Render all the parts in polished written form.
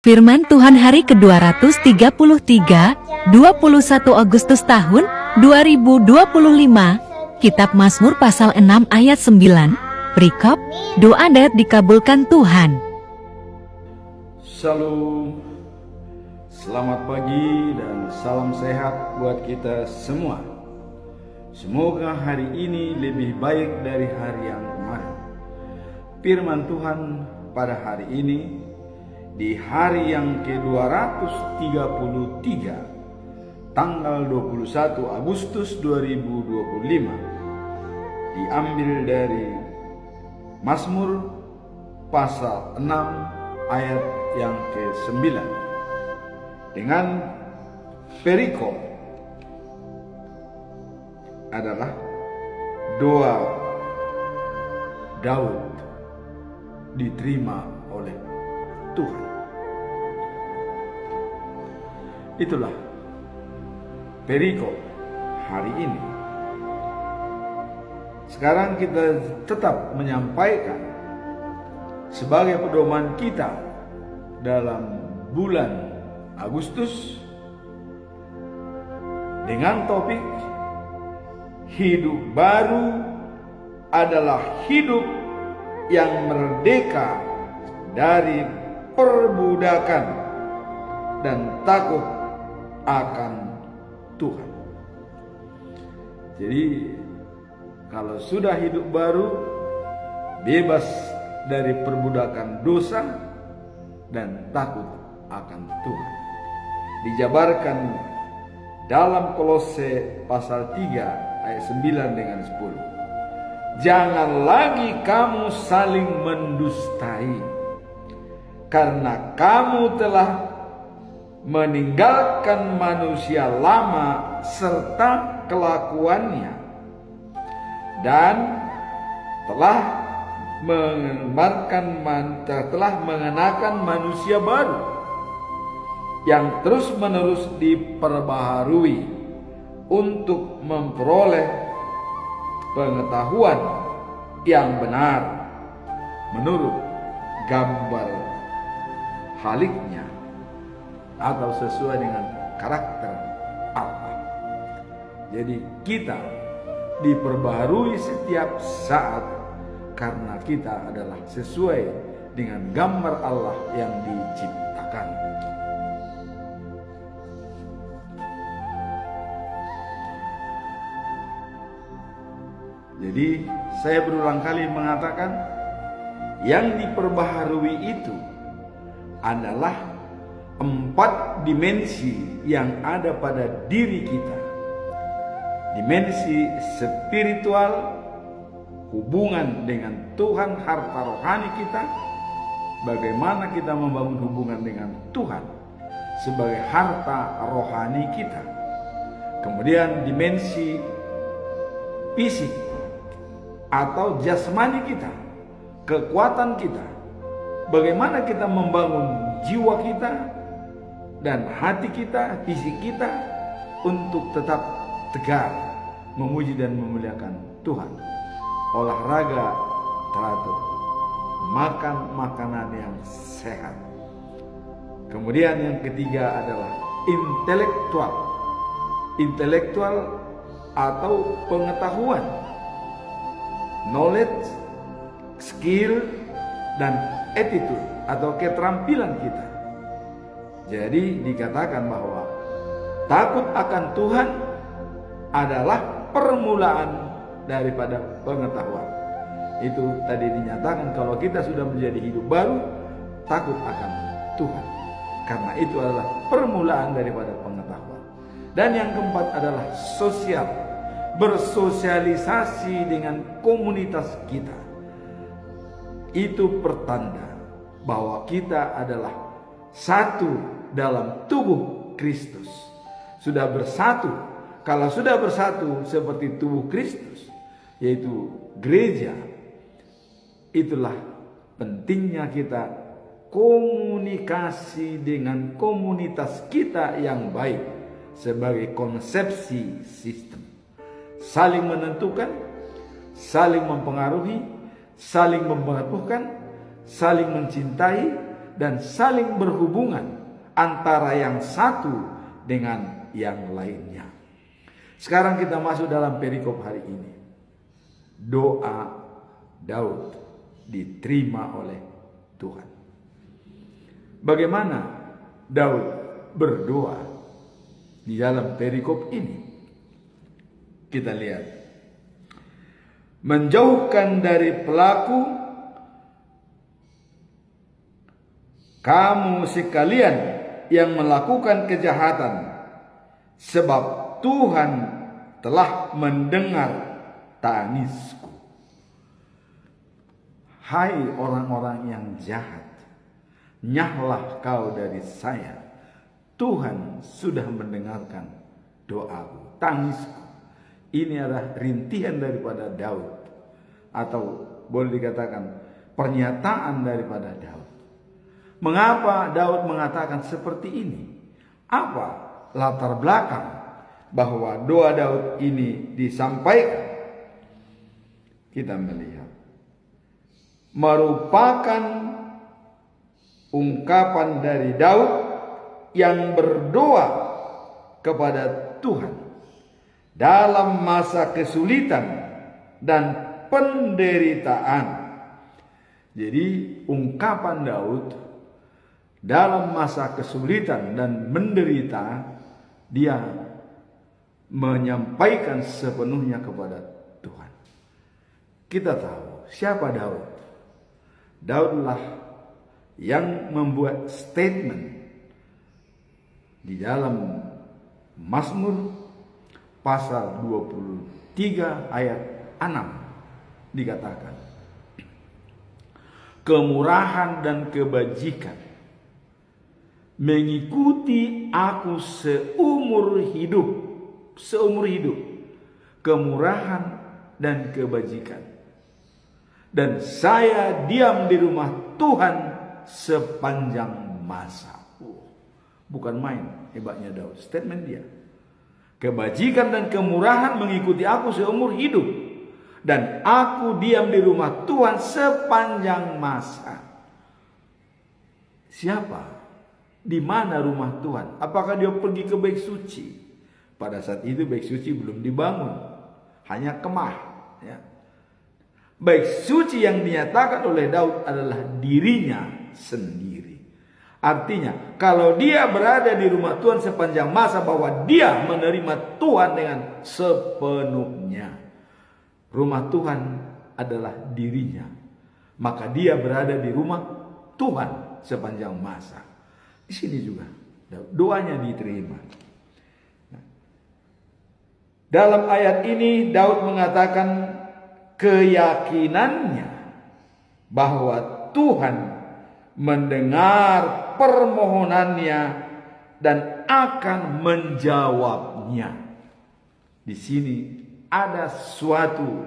Firman Tuhan hari ke-233, 21 Agustus tahun 2025, Kitab Mazmur pasal 6 ayat 9, perikop, doa dan dikabulkan Tuhan. Shalom, selamat pagi dan salam sehat buat kita semua. Semoga hari ini lebih baik dari hari yang kemarin. Firman Tuhan pada hari ini, di hari yang ke-233, tanggal 21 Agustus 2025, diambil dari Mazmur pasal 6 ayat yang ke-9 dengan perikop adalah doa Daud diterima oleh Tuhan. Itulah perikop hari ini. Sekarang kita tetap menyampaikan sebagai pedoman kita dalam bulan Agustus dengan topik hidup baru adalah hidup yang merdeka dari perbudakan dan takut akan Tuhan. Jadi kalau sudah hidup baru, bebas dari perbudakan dosa dan takut akan Tuhan, dijabarkan dalam Kolose pasal 3 ayat 9 dengan 10. Jangan lagi kamu saling mendustai, karena kamu telah meninggalkan manusia lama serta kelakuannya, dan telah mengenakan manusia baru yang terus-menerus diperbaharui untuk memperoleh pengetahuan yang benar menurut gambar haliknya atau sesuai dengan karakter Allah. Jadi kita diperbaharui setiap saat karena kita adalah sesuai dengan gambar Allah yang diciptakan. Jadi saya berulang kali mengatakan yang diperbaharui itu adalah 4 dimensi yang ada pada diri kita. Dimensi spiritual, hubungan dengan Tuhan, harta rohani kita, bagaimana kita membangun hubungan dengan Tuhan sebagai harta rohani kita. Kemudian dimensi fisik atau jasmani kita, kekuatan kita, bagaimana kita membangun jiwa kita dan hati kita, fisik kita untuk tetap tegar, memuji dan memuliakan Tuhan. Olahraga teratur, makan makanan yang sehat. Kemudian yang ketiga adalah intelektual atau pengetahuan, knowledge, skill, dan attitude atau keterampilan kita. Jadi dikatakan bahwa takut akan Tuhan adalah permulaan daripada pengetahuan. Itu tadi dinyatakan kalau kita sudah menjadi hidup baru, takut akan Tuhan, karena itu adalah permulaan daripada pengetahuan. Dan yang keempat adalah sosial, bersosialisasi dengan komunitas kita. Itu pertanda bahwa kita adalah satu dalam tubuh Kristus, sudah bersatu. Kalau sudah bersatu seperti tubuh Kristus, yaitu gereja, itulah pentingnya kita komunikasi dengan komunitas kita yang baik sebagai konsepsi sistem. Saling menentukan, saling mempengaruhi, saling mempengaruhkan, saling mencintai, dan saling berhubungan antara yang satu dengan yang lainnya. Sekarang kita masuk dalam perikop hari ini. Doa Daud diterima oleh Tuhan. Bagaimana Daud berdoa di dalam perikop ini? Kita lihat. Menjauhkan dari pelaku kamu sekalian yang melakukan kejahatan, sebab Tuhan telah mendengar tangisku. Hai orang-orang yang jahat, nyahlah kau dari saya. Tuhan sudah mendengarkan doaku, tangisku. Ini adalah rintihan daripada Daud, atau boleh dikatakan pernyataan daripada Daud. Mengapa Daud mengatakan seperti ini? Apa latar belakang bahwa doa Daud ini disampaikan? Kita melihat merupakan ungkapan dari Daud yang berdoa kepada Tuhan dalam masa kesulitan dan penderitaan. Jadi ungkapan Daud dalam masa kesulitan dan menderita, dia menyampaikan sepenuhnya kepada Tuhan. Kita tahu siapa Daud. Daudlah yang membuat statement di dalam Mazmur pasal 23 ayat 6 dikatakan, kemurahan dan kebajikan mengikuti aku seumur hidup. Kemurahan dan kebajikan, dan saya diam di rumah Tuhan sepanjang masa. Bukan main hebatnya Daud, statement dia. Kebajikan dan kemurahan mengikuti aku seumur hidup, dan aku diam di rumah Tuhan sepanjang masa. Siapa? Di mana rumah Tuhan? Apakah dia pergi ke Bait Suci? Pada saat itu Bait Suci belum dibangun, hanya kemah. Ya. Bait Suci yang dinyatakan oleh Daud adalah dirinya sendiri. Artinya, kalau dia berada di rumah Tuhan sepanjang masa, bahwa dia menerima Tuhan dengan sepenuhnya. Rumah Tuhan adalah dirinya, maka dia berada di rumah Tuhan sepanjang masa. Di sini juga doanya diterima. Dalam ayat ini Daud mengatakan keyakinannya bahwa Tuhan mendengar permohonannya dan akan menjawabnya. Di sini ada suatu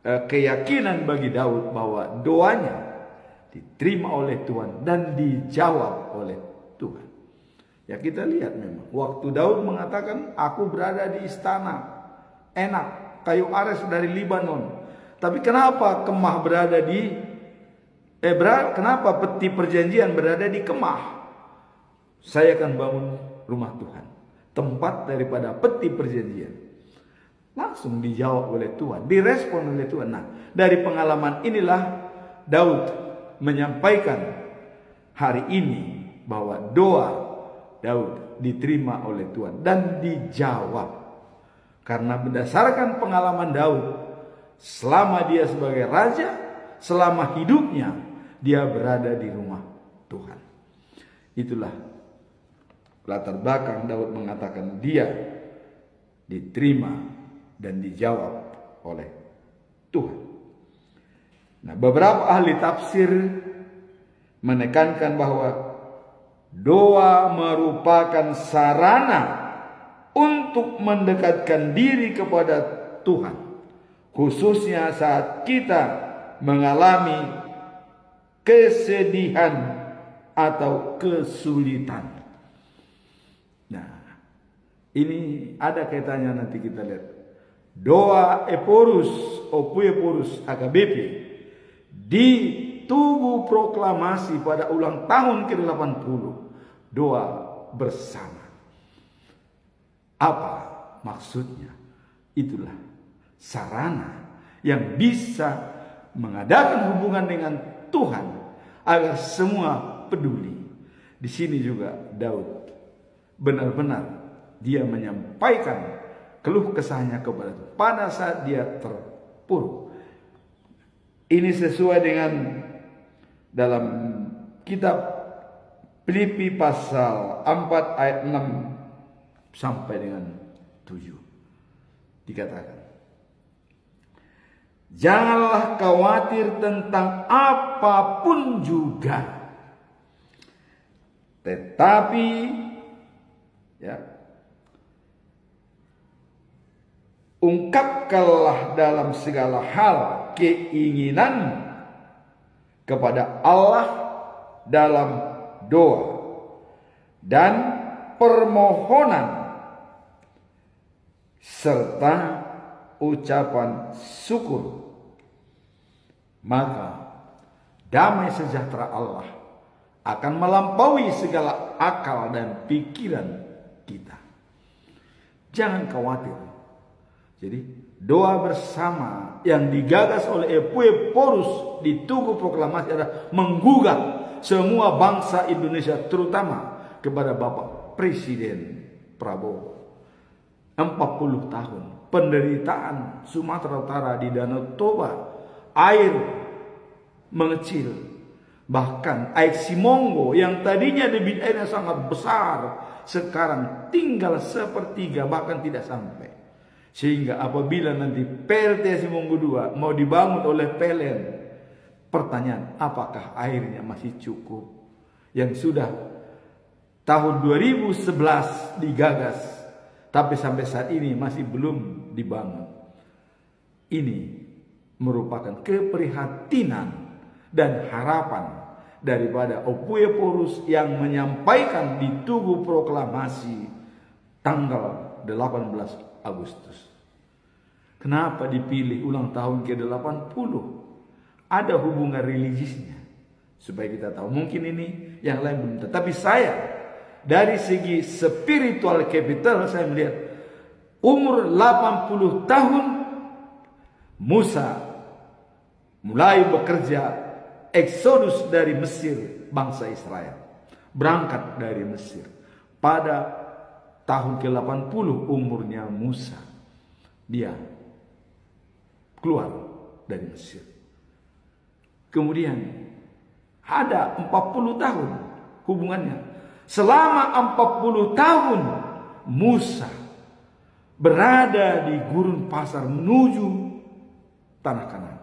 keyakinan bagi Daud bahwa doanya diterima oleh Tuhan dan dijawab oleh Tuhan. Ya, kita lihat memang waktu Daud mengatakan, aku berada di istana enak, kayu ares dari Libanon. Tapi kenapa kemah berada di kenapa peti perjanjian berada di kemah? Saya akan bangun rumah Tuhan, tempat daripada peti perjanjian. Langsung dijawab oleh Tuhan, direspon oleh Tuhan. Nah, dari pengalaman inilah Daud menyampaikan hari ini bahwa doa Daud diterima oleh Tuhan dan dijawab. Karena berdasarkan pengalaman Daud selama dia sebagai raja, selama hidupnya dia berada di rumah Tuhan. Itulah latar belakang Daud mengatakan dia diterima dan dijawab oleh Tuhan. Nah, beberapa ahli tafsir menekankan bahwa doa merupakan sarana untuk mendekatkan diri kepada Tuhan, khususnya saat kita mengalami kesedihan atau kesulitan. Nah, ini ada kaitannya, nanti kita lihat. Doa Eporus, Opueporus AKBP, Tugu Proklamasi pada ulang tahun ke-80, doa bersama. Apa maksudnya? Itulah sarana yang bisa mengadakan hubungan dengan Tuhan agar semua peduli. Di sini juga Daud benar-benar dia menyampaikan keluh kesahnya kepada Tuhan pada saat dia terpuruk. Ini sesuai dengan dalam kitab Filipi pasal 4 ayat 6 sampai dengan 7. Dikatakan, janganlah khawatir tentang apapun juga, tetapi ungkapkanlah dalam segala hal keinginan kepada Allah dalam doa dan permohonan serta ucapan syukur. Maka damai sejahtera Allah akan melampaui segala akal dan pikiran kita. Jangan khawatir. Jadi doa bersama yang digagas oleh Epueporus di Tugu Proklamasi adalah menggugah semua bangsa Indonesia, terutama kepada Bapak Presiden Prabowo. 40 tahun penderitaan Sumatera Utara di Danau Toba, air mengecil. Bahkan air Simonggo yang tadinya debit airnya sangat besar, sekarang tinggal sepertiga, bahkan tidak sampai. Sehingga apabila nanti PLT Simonggo 2 mau dibangun oleh PLN, pertanyaan, apakah airnya masih cukup? Yang sudah tahun 2011 digagas, tapi sampai saat ini masih belum dibangun. Ini merupakan keprihatinan dan harapan daripada Epueporus yang menyampaikan di Tugu Proklamasi tanggal 18 Agustus. Kenapa dipilih ulang tahun ke-80? Ada hubungan religiusnya, supaya kita tahu. Mungkin ini yang lain belum tahu. Tapi saya dari segi spiritual capital, saya melihat umur 80 tahun Musa mulai bekerja eksodus dari Mesir, bangsa Israel berangkat dari Mesir. Pada tahun ke-80 umurnya Musa, dia keluar dari Mesir. Kemudian ada 40 tahun hubungannya. Selama 40 tahun Musa berada di gurun pasar menuju tanah Kanaan.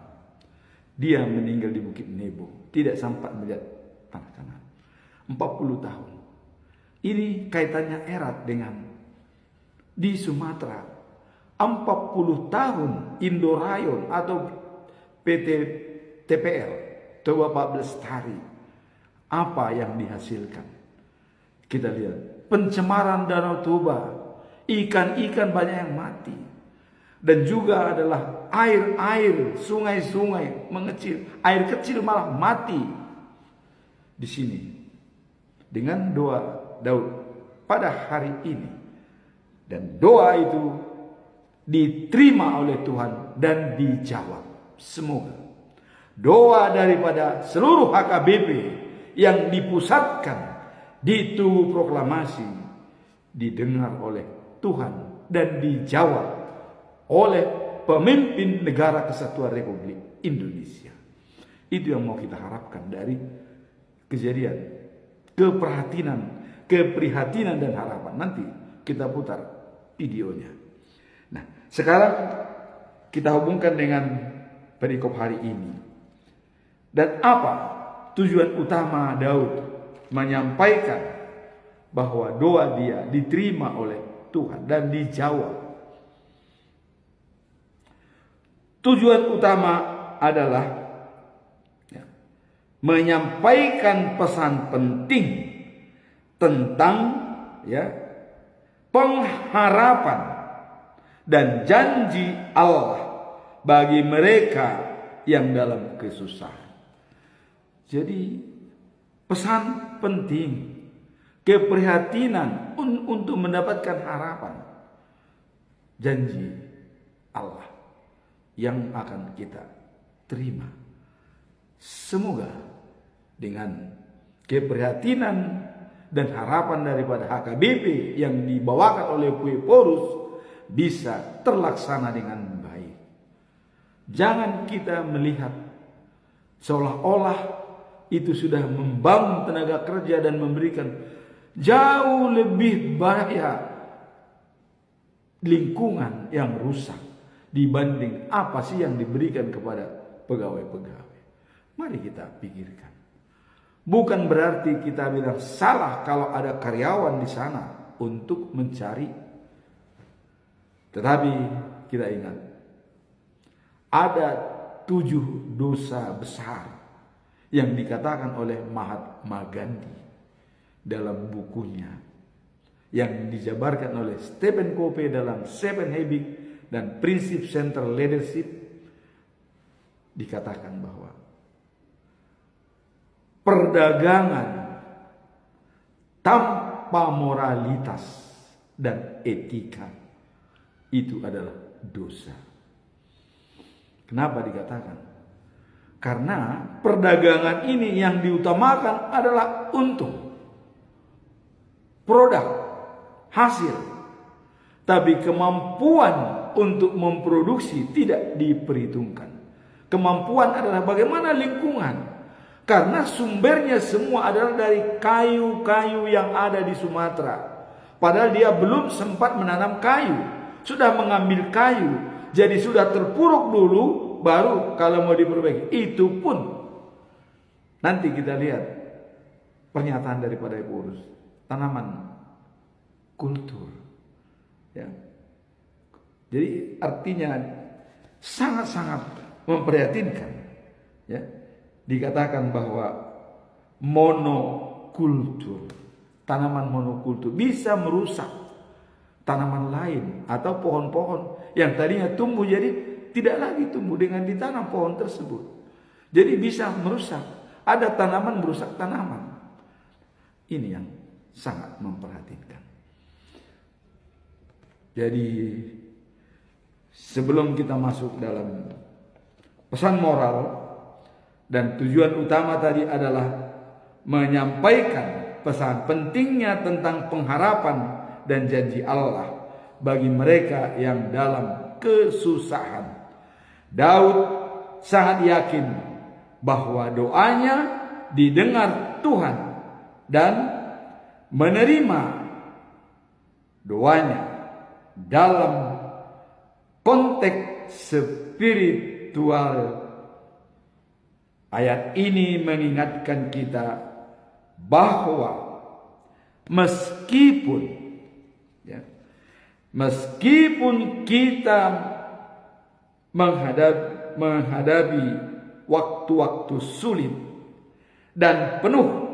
Dia meninggal di Bukit Nebo, tidak sempat melihat tanah Kanaan. 40 tahun. Ini kaitannya erat dengan di Sumatera. 40 tahun Indorayon atau PT TPL, Toba Public Lestari. Apa yang dihasilkan? Kita lihat pencemaran Danau Toba, ikan-ikan banyak yang mati. Dan juga adalah air-air, sungai-sungai mengecil, air kecil malah mati. Di sini dengan doa Daud pada hari ini, dan doa itu diterima oleh Tuhan dan dijawab. Semoga doa daripada seluruh HKBP yang dipusatkan di Tugu Proklamasi didengar oleh Tuhan dan dijawab oleh pemimpin negara Kesatuan Republik Indonesia. Itu yang mau kita harapkan dari kejadian keprihatinan dan harapan. Nanti kita putar videonya. Nah, sekarang kita hubungkan dengan perikop hari ini. Dan apa tujuan utama Daud menyampaikan bahwa doa dia diterima oleh Tuhan dan dijawab? Tujuan utama adalah menyampaikan pesan penting tentang pengharapan dan janji Allah bagi mereka yang dalam kesusahan. Jadi pesan penting, keprihatinan untuk mendapatkan harapan, janji Allah yang akan kita terima. Semoga dengan keprihatinan dan harapan daripada HKBP yang dibawakan oleh Epeurus bisa terlaksana dengan baik. Jangan kita melihat seolah-olah itu sudah membangun tenaga kerja dan memberikan jauh lebih banyak lingkungan yang rusak dibanding apa sih yang diberikan kepada pegawai-pegawai. Mari kita pikirkan. Bukan berarti kita bilang salah kalau ada karyawan di sana untuk mencari. Tetapi kita ingat, ada 7 dosa besar yang dikatakan oleh Mahatma Gandhi dalam bukunya, yang dijabarkan oleh Stephen Covey dalam Seven Habits dan Prinsip Central Leadership. Dikatakan bahwa perdagangan tanpa moralitas dan etika itu adalah dosa. Kenapa dikatakan? Karena perdagangan ini yang diutamakan adalah untung, produk, hasil. Tapi kemampuan untuk memproduksi tidak diperhitungkan. Kemampuan adalah bagaimana lingkungan. Karena sumbernya semua adalah dari kayu-kayu yang ada di Sumatera. Padahal dia belum sempat menanam kayu. Sudah mengambil kayu. Jadi sudah terpuruk dulu, baru kalau mau diperbaiki. Itu pun nanti kita lihat pernyataan daripada Epeurus. Tanaman kultur. Ya. Jadi artinya sangat-sangat memprihatinkan. Ya. Dikatakan bahwa monokultur, tanaman monokultur bisa merusak tanaman lain atau pohon-pohon yang tadinya tumbuh jadi tidak lagi tumbuh dengan ditanam pohon tersebut. Jadi bisa merusak. Ada tanaman merusak tanaman. Ini yang sangat memperhatikan. Jadi sebelum kita masuk dalam pesan moral, dan tujuan utama tadi adalah menyampaikan pesan pentingnya tentang pengharapan dan janji Allah bagi mereka yang dalam kesusahan. Daud sangat yakin bahwa doanya didengar Tuhan dan menerima doanya dalam konteks spiritual. Ayat ini mengingatkan kita bahwa meskipun kita menghadapi waktu-waktu sulit dan penuh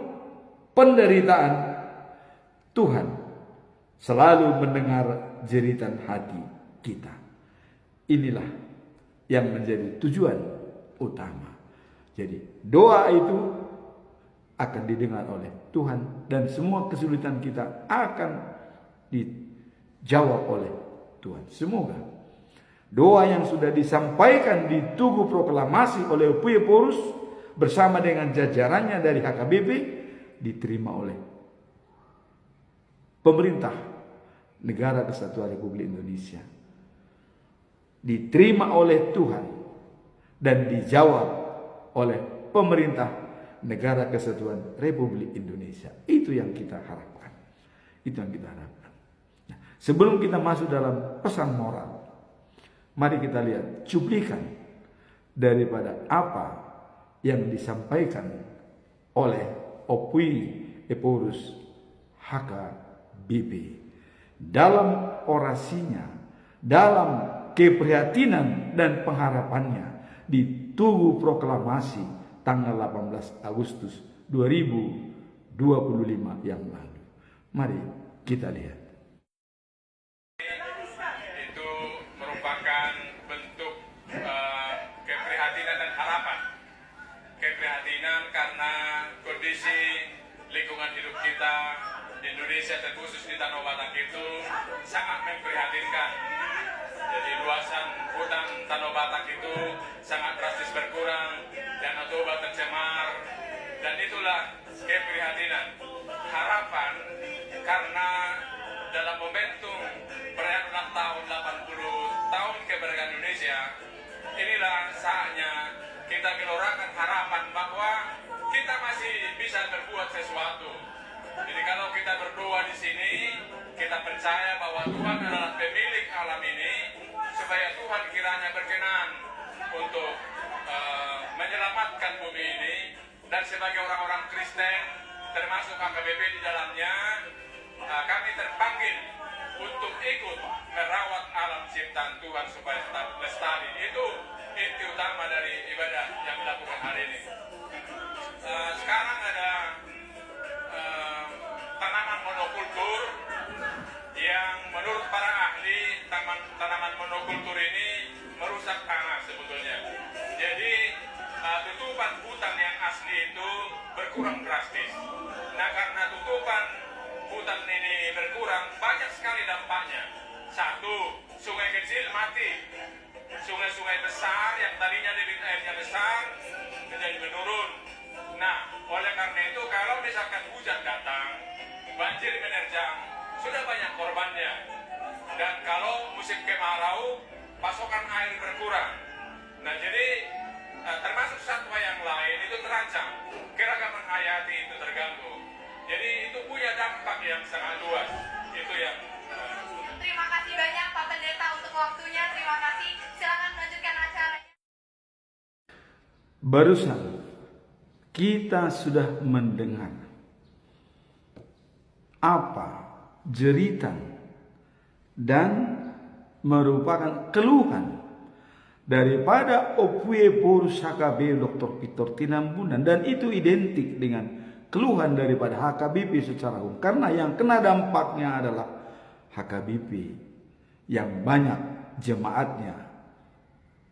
penderitaan, Tuhan selalu mendengar jeritan hati kita. Inilah yang menjadi tujuan utama. Jadi doa itu akan didengar oleh Tuhan dan semua kesulitan kita akan dijawab oleh Tuhan. Semoga doa yang sudah disampaikan di Tugu Proklamasi oleh Epeurus bersama dengan jajarannya dari HKBP diterima oleh pemerintah Negara Kesatuan Republik Indonesia, diterima oleh Tuhan dan dijawab oleh pemerintah Negara Kesatuan Republik Indonesia. Itu yang kita harapkan. Itu yang kita harapkan. Nah, sebelum kita masuk dalam pesan moral, mari kita lihat cuplikan daripada apa yang disampaikan oleh Opui Epeurus HKBP dalam orasinya, dalam keprihatinan dan pengharapannya di Tugu Proklamasi tanggal 18 Agustus 2025 yang lalu. Mari kita lihat. Itu merupakan bentuk keprihatinan dan harapan. Keprihatinan karena lingkungan hidup kita di Indonesia, terkhusus di Tanah Batak itu sangat memprihatinkan. Jadi luasan hutan Tanah Batak itu sangat drastis berkurang, Danau Toba tercemar, dan itulah keprihatinan. Harapan karena dalam momentum perayaan ulang tahun 80 tahun kemerdekaan Indonesia, inilah saatnya kita menyuarakan harapan bahwa kita masih bisa berbuat sesuatu. Jadi kalau kita berdoa di sini, kita percaya bahwa Tuhan adalah pemilik alam ini, supaya Tuhan kiranya berkenan untuk menyelamatkan bumi ini. Dan sebagai orang-orang Kristen, termasuk HKBP di dalamnya, kami terpanggil untuk ikut merawat alam ciptaan Tuhan supaya tetap lestari. Itu inti utama dari ibadah yang dilakukan hari ini. Sekarang ada tanaman monokultur yang menurut para ahli tanaman monokultur ini merusak tanah sebetulnya. Jadi tutupan hutan yang asli itu berkurang drastis. Nah, karena tutupan hutan ini berkurang, banyak sekali dampaknya. Satu, sungai kecil mati. Sungai-sungai besar yang tadinya debit airnya besar menjadi menurun. Nah, oleh karena itu kalau misalkan hujan datang, banjir menerjang, sudah banyak korbannya. Dan kalau musim kemarau, pasokan air berkurang. Nah, jadi termasuk satwa yang lain itu terancam, keragaman hayati itu terganggu. Jadi itu punya dampak yang sangat luas. Itu yang Terima kasih banyak Pak Pendeta untuk waktunya. Terima kasih. Silakan melanjutkan acaranya. Barusan kita sudah mendengar apa jeritan dan merupakan keluhan daripada Opue Porus HKB Dr. Victor Tinambunan, dan itu identik dengan keluhan daripada HKBP secara umum, karena yang kena dampaknya adalah HKBP yang banyak jemaatnya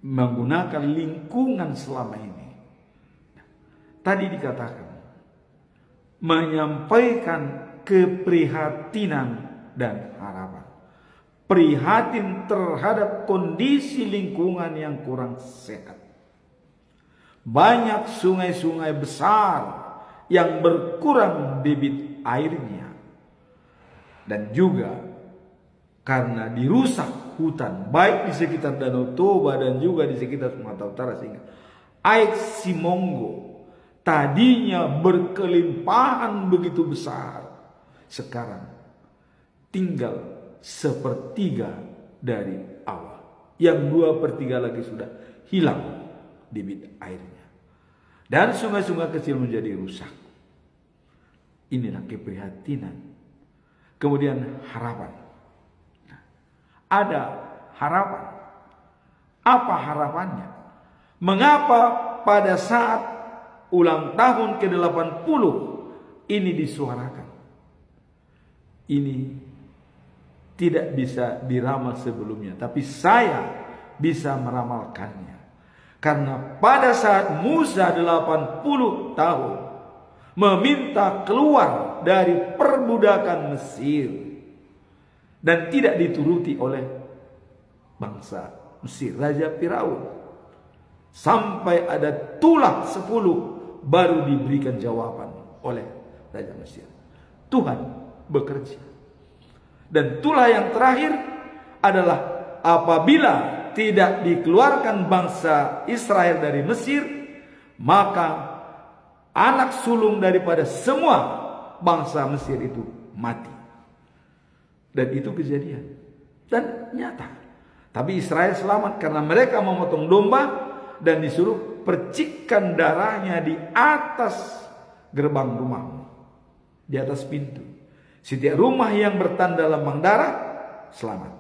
menggunakan lingkungan selama ini. Tadi dikatakan menyampaikan keprihatinan dan harapan. Prihatin terhadap kondisi lingkungan yang kurang sehat. Banyak sungai-sungai besar yang berkurang debit airnya. Dan juga karena dirusak hutan, baik di sekitar Danau Toba dan juga di sekitar Sumatera Utara, sehingga air Simonggo tadinya berkelimpahan begitu besar, sekarang tinggal sepertiga dari awal. Yang 2/3 lagi sudah hilang debit airnya. Dan sungai-sungai kecil menjadi rusak. Inilah keprihatinan. Kemudian harapan. Ada harapan. Apa harapannya? Mengapa pada saat ulang tahun ke-80 ini disuarakan? Ini tidak bisa diramal sebelumnya, tapi saya bisa meramalkannya. Karena pada saat Musa 80 tahun meminta keluar dari perbudakan Mesir dan tidak dituruti oleh bangsa Mesir, Raja Firaun, sampai ada tulah 10 baru diberikan jawaban oleh Raja Mesir. Tuhan bekerja. Dan tulah yang terakhir adalah apabila tidak dikeluarkan bangsa Israel dari Mesir, maka anak sulung daripada semua bangsa Mesir itu mati. Dan itu kejadian. Dan nyata. Tapi Israel selamat karena mereka memotong domba dan disuruh percikkan darahnya di atas gerbang rumah, di atas pintu. Setiap rumah yang bertanda lambang darah selamat.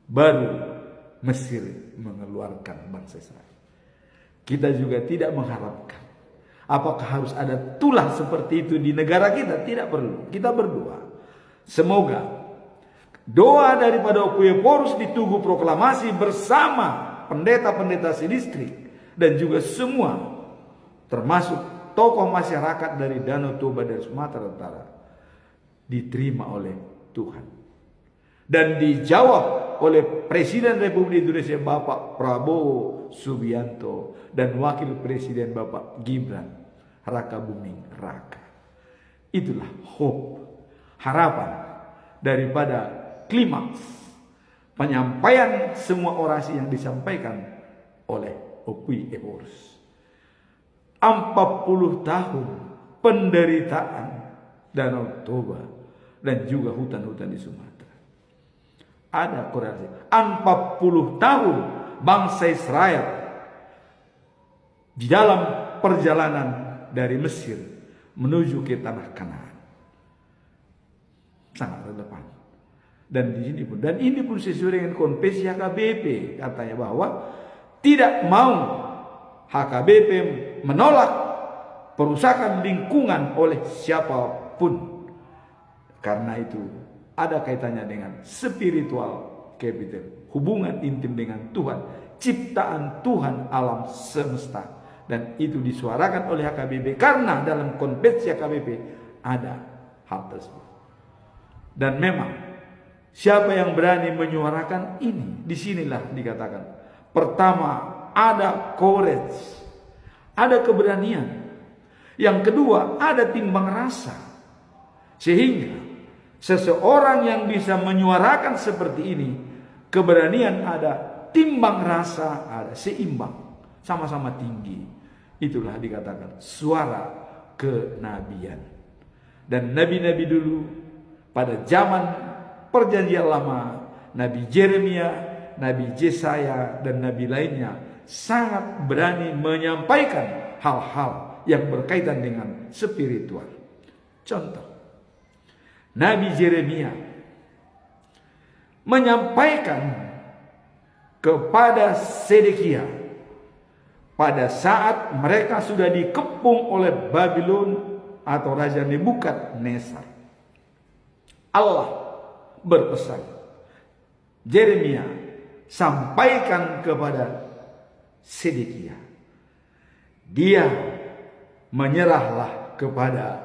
Baru Mesir mengeluarkan bangsa Israel. Kita juga tidak mengharapkan apakah harus ada tulah seperti itu di negara kita. Tidak perlu. Kita berdoa semoga doa daripada Opue Porus di Tugu Proklamasi bersama pendeta-pendeta sedistrik dan juga semua termasuk tokoh masyarakat dari Danau Toba dan Sumatera Utara diterima oleh Tuhan dan dijawab oleh Presiden Republik Indonesia Bapak Prabowo Subianto dan Wakil Presiden Bapak Gibran Rakabuming Raka. Itulah hope, harapan daripada klimaks penyampaian semua orasi yang disampaikan oleh Opui Epworth. 40 tahun penderitaan Danau Toba dan juga hutan-hutan di Sumatera. Ada korelasi. 40 tahun bangsa Israel di dalam perjalanan dari Mesir menuju ke tanah Kanaan. Sangat relevan. Dan di sini pun, dan ini pun sesuai dengan konvensi HKBP, katanya bahwa tidak mau HKBP menolak perusakan lingkungan oleh siapapun. Karena itu ada kaitannya dengan spiritual capital, hubungan intim dengan Tuhan, ciptaan Tuhan alam semesta. Dan itu disuarakan oleh HKBP karena dalam konvensi HKBP ada hal tersebut. Dan memang siapa yang berani menyuarakan ini, disinilah dikatakan pertama ada courage, ada keberanian. Yang kedua ada timbang rasa, sehingga seseorang yang bisa menyuarakan seperti ini, keberanian ada, timbang rasa ada, seimbang, sama-sama tinggi. Itulah dikatakan suara kenabian. Dan nabi-nabi dulu pada zaman perjanjian lama, Nabi Jeremia, Nabi Yesaya dan nabi lainnya sangat berani menyampaikan hal-hal yang berkaitan dengan spiritual. Contoh, Nabi Jeremia menyampaikan kepada Sedekia pada saat mereka sudah dikepung oleh Babylon atau Raja Nebukadnezar. Allah berpesan, Jeremia sampaikan kepada Sedekia, dia menyerahlah kepada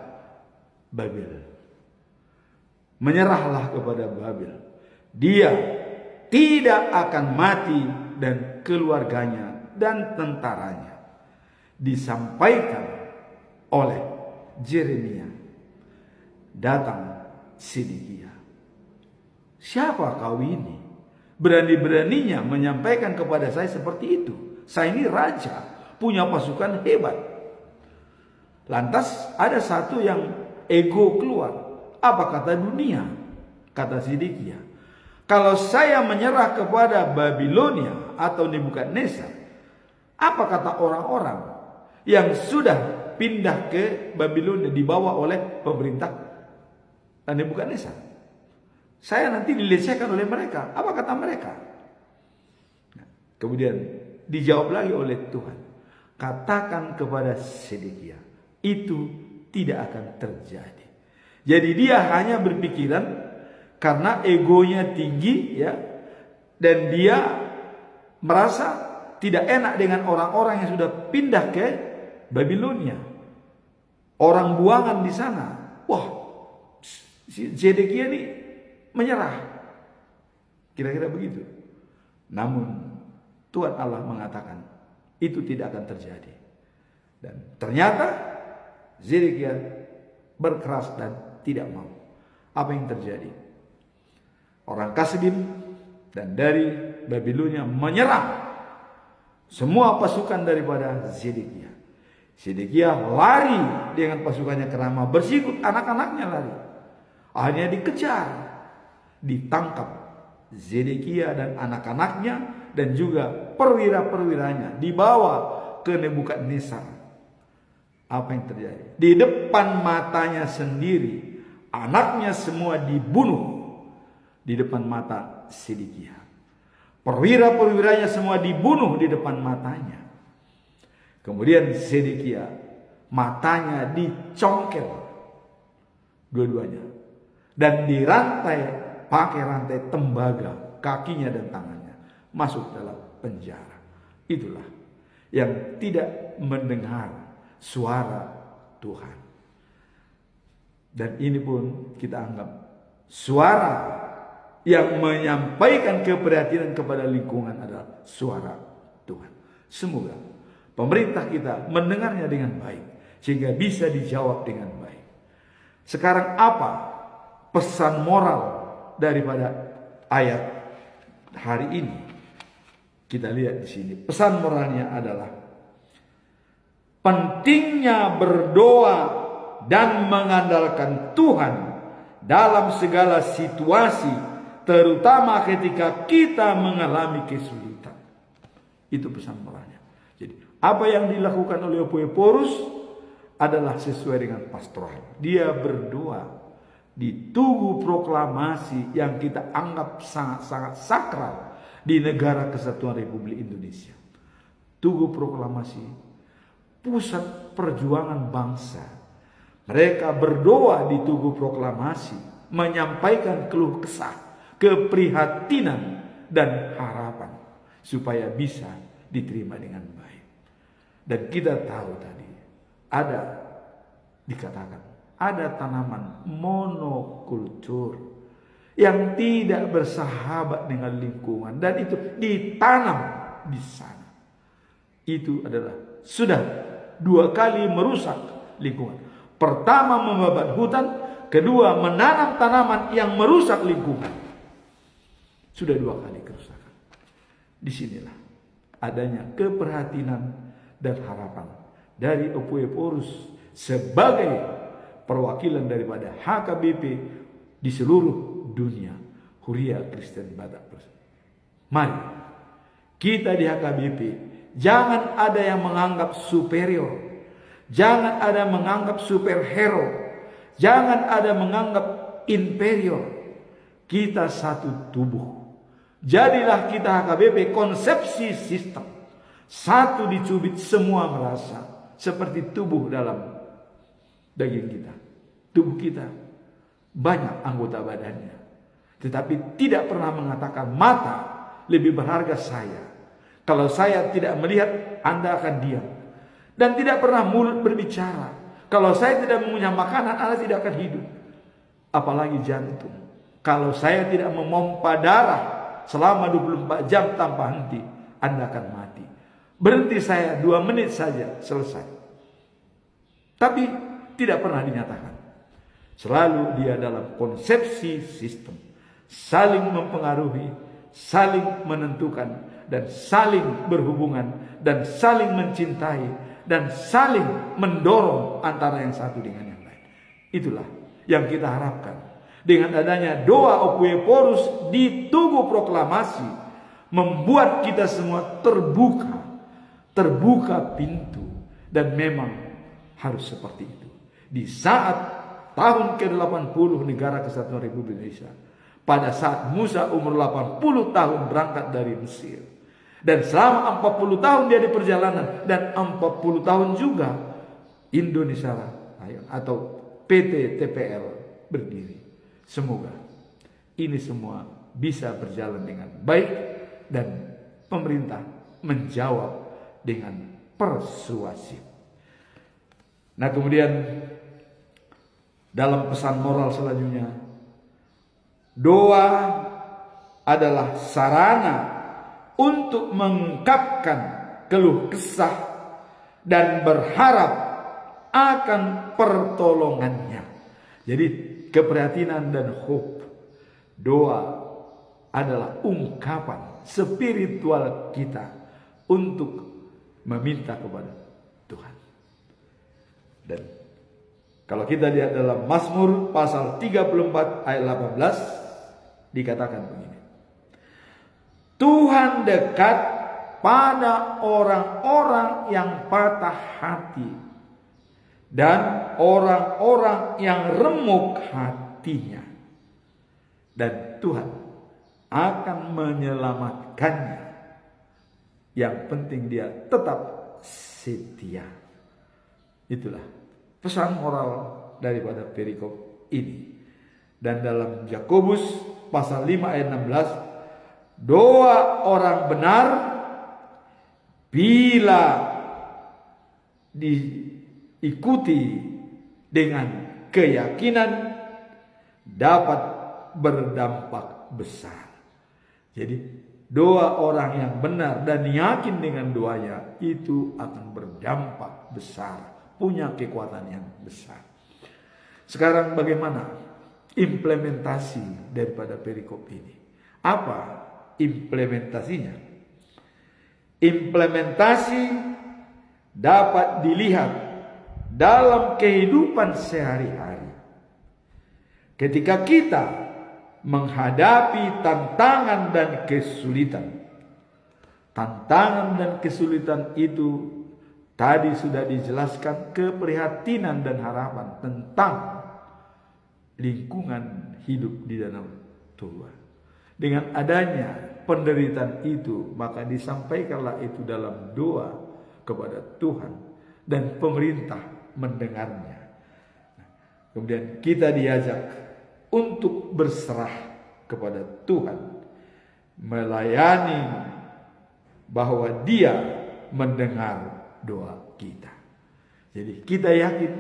Babel. Menyerahlah kepada Babel. Dia tidak akan mati dan keluarganya dan tentaranya. Disampaikan oleh Jeremia. Datang Sedekia. Siapa kau ini? Berani-beraninya menyampaikan kepada saya seperti itu. Saya ini raja, punya pasukan hebat. Lantas ada satu yang ego keluar. Apa kata dunia? Kata Sedekia, kalau saya menyerah kepada Babilonia atau Nebukadnezar, apa kata orang-orang yang sudah pindah ke Babilonia dibawa oleh pemerintah Nebukadnezar? Saya nanti dilecehkan oleh mereka. Apa kata mereka? Kemudian dijawab lagi oleh Tuhan, katakan kepada Sedekia, itu tidak akan terjadi. Jadi dia hanya berpikiran karena egonya tinggi, ya, dan dia merasa tidak enak dengan orang-orang yang sudah pindah ke Babilonia, orang buangan di sana. Wah, Sedekia ini menyerah, kira-kira begitu. Namun Tuhan Allah mengatakan itu tidak akan terjadi. Dan ternyata Sedekia berkeras dan tidak mau. Apa yang terjadi? Orang Kasdim dan dari Babilonia menyerang semua pasukan daripada Sedekia. Sedekia lari dengan pasukannya ke Rama, bersikut, anak-anaknya lari. Akhirnya dikejar, ditangkap Sedekia dan anak-anaknya dan juga perwira-perwiranya, dibawa ke Nebukadnezar. Apa yang terjadi? Di depan matanya sendiri, anaknya semua dibunuh di depan mata Sedekia. Perwira-perwiranya semua dibunuh di depan matanya. Kemudian Sedekia matanya dicongkel dua-duanya dan dirantai pakai rantai tembaga kakinya dan tangannya, masuk dalam penjara. Itulah yang tidak mendengar suara Tuhan. Dan ini pun kita anggap suara yang menyampaikan keprihatinan kepada lingkungan adalah suara Tuhan. Semoga pemerintah kita mendengarnya dengan baik, sehingga bisa dijawab dengan baik. Sekarang apa pesan moral daripada ayat hari ini? Kita lihat di sini. Pesan moralnya adalah pentingnya berdoa dan mengandalkan Tuhan dalam segala situasi, terutama ketika kita mengalami kesulitan. Itu pesan moralnya. Jadi apa yang dilakukan oleh Epaphras adalah sesuai dengan pastoral. Dia berdoa di Tugu Proklamasi yang kita anggap sangat-sangat sakral di negara Kesatuan Republik Indonesia. Tugu Proklamasi, pusat perjuangan bangsa. Mereka berdoa di Tugu Proklamasi, menyampaikan keluh kesah, keprihatinan, dan harapan supaya bisa diterima dengan baik. Dan kita tahu tadi dikatakan ada tanaman monokultur yang tidak bersahabat dengan lingkungan, dan itu ditanam di sana. Itu adalah sudah 2 kali merusak lingkungan. Pertama membabat hutan, kedua menanam tanaman yang merusak lingkungan. Sudah 2 kali kerusakan. Disinilah adanya keprihatinan dan harapan dari Epaphras sebagai perwakilan daripada HKBP di seluruh dunia, Huria Kristen Batak. Mari kita di HKBP jangan ada yang menganggap superior. Jangan ada menganggap superhero. Jangan ada menganggap inferior. Kita satu tubuh. Jadilah kita HKBP konsepsi sistem. Satu dicubit, semua merasa seperti tubuh dalam daging kita. Tubuh kita banyak anggota badannya, tetapi tidak pernah mengatakan mata lebih berharga saya. Kalau saya tidak melihat, Anda akan diam. Dan tidak pernah mulut berbicara. Kalau saya tidak mengunyah makanan, Anda tidak akan hidup. Apalagi jantung. Kalau saya tidak memompa darah selama 24 jam tanpa henti, Anda akan mati. Berhenti saya 2 menit saja, selesai. Tapi tidak pernah dinyatakan. Selalu dia dalam konsepsi sistem. Saling mempengaruhi, saling menentukan, dan saling berhubungan, dan saling mencintai, dan saling mendorong antara yang satu dengan yang lain. Itulah yang kita harapkan. Dengan adanya doa Epaphras di Tugu Proklamasi, membuat kita semua terbuka pintu. Dan memang harus seperti itu. Di saat tahun ke-80 negara Kesatuan Republik Indonesia, pada saat Musa umur 80 tahun berangkat dari Mesir, dan selama 40 tahun dia di perjalanan, dan 40 tahun juga Indonesia atau PT TPL berdiri. Semoga ini semua bisa berjalan dengan baik dan pemerintah menjawab dengan persuasif. Nah, kemudian dalam pesan moral selanjutnya, doa adalah sarana untuk mengungkapkan keluh kesah dan berharap akan pertolongannya. Jadi keprihatinan dan hope, doa adalah ungkapan spiritual kita untuk meminta kepada Tuhan. Dan kalau kita lihat dalam Mazmur pasal 34 ayat 18, dikatakan begini: Tuhan dekat pada orang-orang yang patah hati dan orang-orang yang remuk hatinya, dan Tuhan akan menyelamatkannya. Yang penting dia tetap setia. Itulah pesan moral daripada perikop ini. Dan dalam Yakobus pasal 5 ayat 16, doa orang benar bila diikuti dengan keyakinan dapat berdampak besar. Jadi doa orang yang benar dan yakin dengan doanya itu akan berdampak besar, punya kekuatan yang besar. Sekarang bagaimana implementasi daripada perikop ini? Apa implementasinya? Implementasi dapat dilihat dalam kehidupan sehari-hari. Ketika kita menghadapi tantangan dan kesulitan. Tantangan dan kesulitan itu tadi sudah dijelaskan, keprihatinan dan harapan tentang lingkungan hidup di dalam Tuhan. Dengan adanya penderitaan itu, maka disampaikanlah itu dalam doa kepada Tuhan dan pemerintah mendengarnya. Kemudian kita diajak untuk berserah kepada Tuhan, melayani bahwa Dia mendengar doa kita. Jadi kita yakin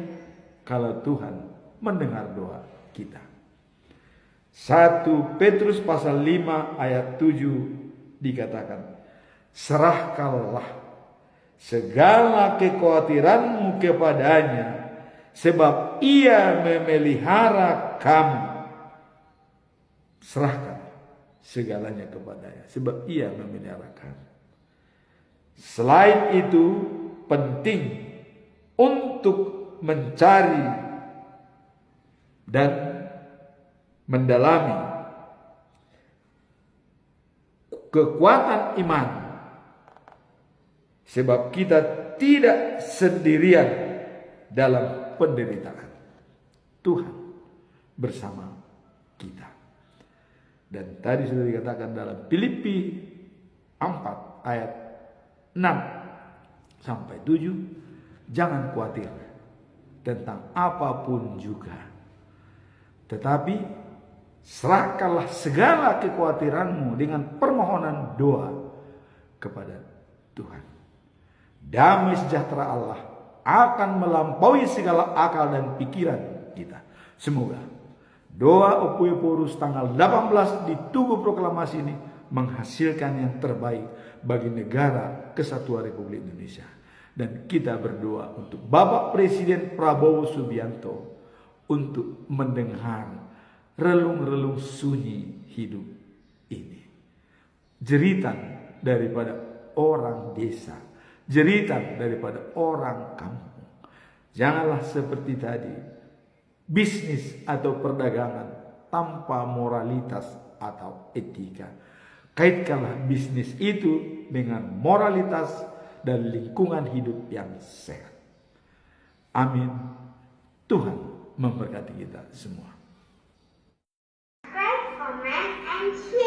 kalau Tuhan mendengar doa kita. 1 Petrus pasal 5 ayat 7 dikatakan, serahkanlah segala kekhawatiranmu kepadanya, sebab Ia memelihara kamu. Serahkan segalanya kepadanya, sebab Ia memelihara kamu. Selain itu, penting untuk mencari dan mendalami kekuatan iman, sebab kita tidak sendirian dalam penderitaan. Tuhan bersama kita. Dan tadi sudah dikatakan dalam Filipi 4 ayat 6 sampai 7, jangan khawatir tentang apapun juga, tetapi serahkanlah segala kekhawatiranmu dengan permohonan doa kepada Tuhan. Damai sejahtera Allah akan melampaui segala akal dan pikiran kita. Semoga doa Opueporus tanggal 18 di Tugu Proklamasi ini menghasilkan yang terbaik bagi negara kesatuan Republik Indonesia. Dan kita berdoa untuk Bapak Presiden Prabowo Subianto untuk mendengar relung-relung sunyi hidup ini. Jeritan daripada orang desa, jeritan daripada orang kampung. Janganlah seperti tadi, bisnis atau perdagangan tanpa moralitas atau etika. Kaitkanlah bisnis itu dengan moralitas dan lingkungan hidup yang sehat. Amin. Tuhan memberkati kita semua. Subscribe, comment, and share.